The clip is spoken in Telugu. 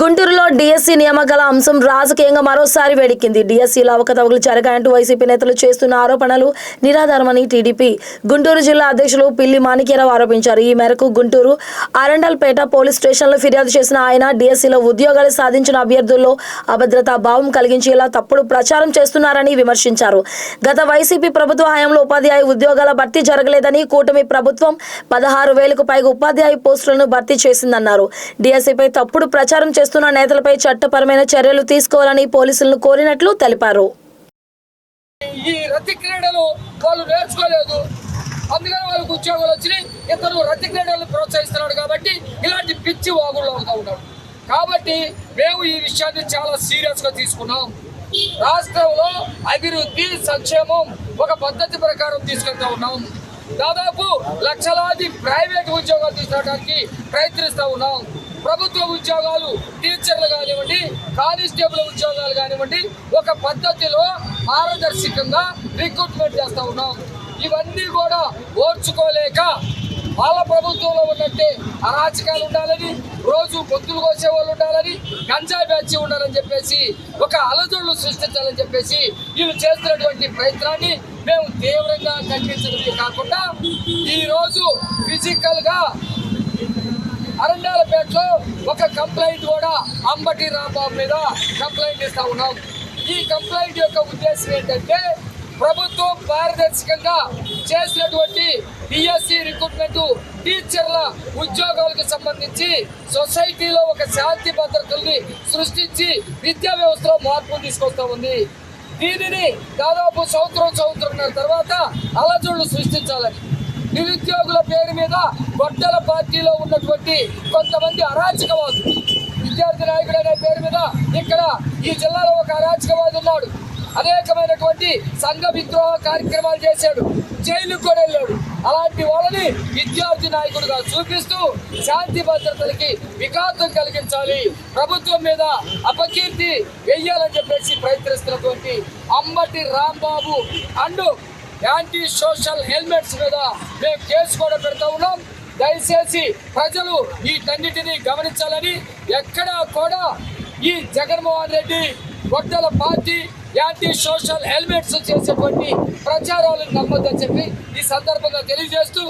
గుంటూరులో డిఎస్సి నియామకాల అంశం రాజకీయంగా మరోసారి వేడెక్కింది. డిఎస్సిలో అవకతవకలు జరగాయంటూ వైసీపీ నేతలు చేస్తున్న ఆరోపణలు నిరాధారమని టీడీపీ గుంటూరు జిల్లా అధ్యక్షులు పిల్లి మాణిక్యరావు ఆరోపించారు. ఈ మేరకు గుంటూరు అరండల్పేట పోలీస్ స్టేషన్లో ఫిర్యాదు చేసిన ఆయన డిఎస్సిలో ఉద్యోగాలు సాధించిన అభ్యర్థుల్లో అభద్రతా భావం కలిగించేలా తప్పుడు ప్రచారం చేస్తున్నారని విమర్శించారు. గత వైసీపీ ప్రభుత్వ హయాంలో ఉపాధ్యాయ ఉద్యోగాల భర్తీ జరగలేదని, కూటమి ప్రభుత్వం 16,000కు పైగా ఉపాధ్యాయ పోస్టులను భర్తీ చేసిందన్నారు. డిఎస్సిపై తప్పుడు ప్రచారం చేస్తున్న నేతలపై చట్టపరమైన చర్యలు తీసుకోవాలని పోలీసులను కోరినట్లు తెలిపారు. ఈ రతి క్రీడలు వాళ్ళు నేర్చుకోలేదు, అందుకని వాళ్ళకు ఉద్యోగాలు వచ్చినాయి. ఇతను రతి క్రీడలను ప్రోత్సహిస్తున్నాడు కాబట్టి ఇలాంటి పిచ్చి వాగుళ్ళు అవుతూ ఉన్నాడు. కాబట్టి మేము ఈ విషయాన్ని చాలా సీరియస్గా తీసుకున్నాం. రాష్ట్రంలో అభివృద్ధి సంక్షేమం ఒక పద్ధతి ప్రకారం తీసుకెళ్తా ఉన్నాం. దాదాపు లక్షలాది ప్రైవేట్ ఉద్యోగాలు తీసుకోవడానికి ప్రయత్నిస్తూ ఉన్నాం. ప్రభుత్వ ఉద్యోగాలు, టీచర్లు కానివ్వండి, కానిస్టేబుల్ ఉద్యోగాలు కానివ్వండి, ఒక పద్ధతిలో పారదర్శకంగా రిక్రూట్మెంట్ చేస్తూ ఉన్నాం. ఇవన్నీ కూడా ఓర్చుకోలేక వాళ్ళ ప్రభుత్వంలో ఉన్నట్టే అరాచకాలు ఉండాలని, రోజు పొత్తులు కోసే వాళ్ళు ఉండాలని, గంజాయి బ్యాచ్ ఉండాలని చెప్పేసి ఒక అలజడులు సృష్టించాలని చెప్పేసి వీళ్ళు చేస్తున్నటువంటి ప్రయత్నాన్ని మేము తీవ్రంగా ఖండించడమే కాకుండా ఈరోజు ఫిజికల్గా అరండాలపేటలో ఒక కంప్లైంట్ కూడా అంబటి రాంబాబు మీద కంప్లైంట్ ఇస్తా ఉన్నాం. ఈ కంప్లైంట్ యొక్క ఉద్దేశం ఏంటంటే ప్రభుత్వం పారదర్శకంగా చేసినటువంటి డిఎస్సి రిక్రూట్మెంట్ టీచర్ల ఉద్యోగాలకు సంబంధించి సొసైటీలో ఒక శాంతి భద్రతల్ని సృష్టించి విద్యా వ్యవస్థలో మార్పులు తీసుకొస్తా ఉంది. దీనిని దాదాపు సంవత్సరంన్నర తర్వాత అలజడులు సృష్టించాలని, నిరుద్యోగుల పేరు మీద గొడ్డల పార్టీలో ఉన్నటువంటి కొంతమంది అరాచకవాదులు, విద్యార్థి నాయకుడు అనే పేరు మీద ఇక్కడ ఈ జిల్లాలో ఒక అరాచకవాది ఉన్నాడు. అనేకమైనటువంటి సంఘ విద్రోహ కార్యక్రమాలు చేశాడు, జైలుకు కూడా వెళ్ళాడు. అలాంటి వాళ్ళని విద్యార్థి నాయకుడిగా చూపిస్తూ శాంతి భద్రతలకి విఘాతం కలిగించాలి, ప్రభుత్వం మీద అపకీర్తి వెయ్యాలని చెప్పేసి ప్రయత్నిస్తున్నటువంటి Ambati Rambabu and anti social elements మీద మేము కేసు కూడా పెడతా ఉన్నాం. దయచేసి ప్రజలు వీటన్నిటినీ గమనించాలని, ఎక్కడా కూడా ఈ జగన్మోహన్ రెడ్డి గొడ్డల పార్టీ యాంటీ సోషల్ హెల్మెట్స్ చేసేటువంటి ప్రచారాలను నమ్మొద్దని చెప్పి ఈ సందర్భంగా తెలియజేస్తూ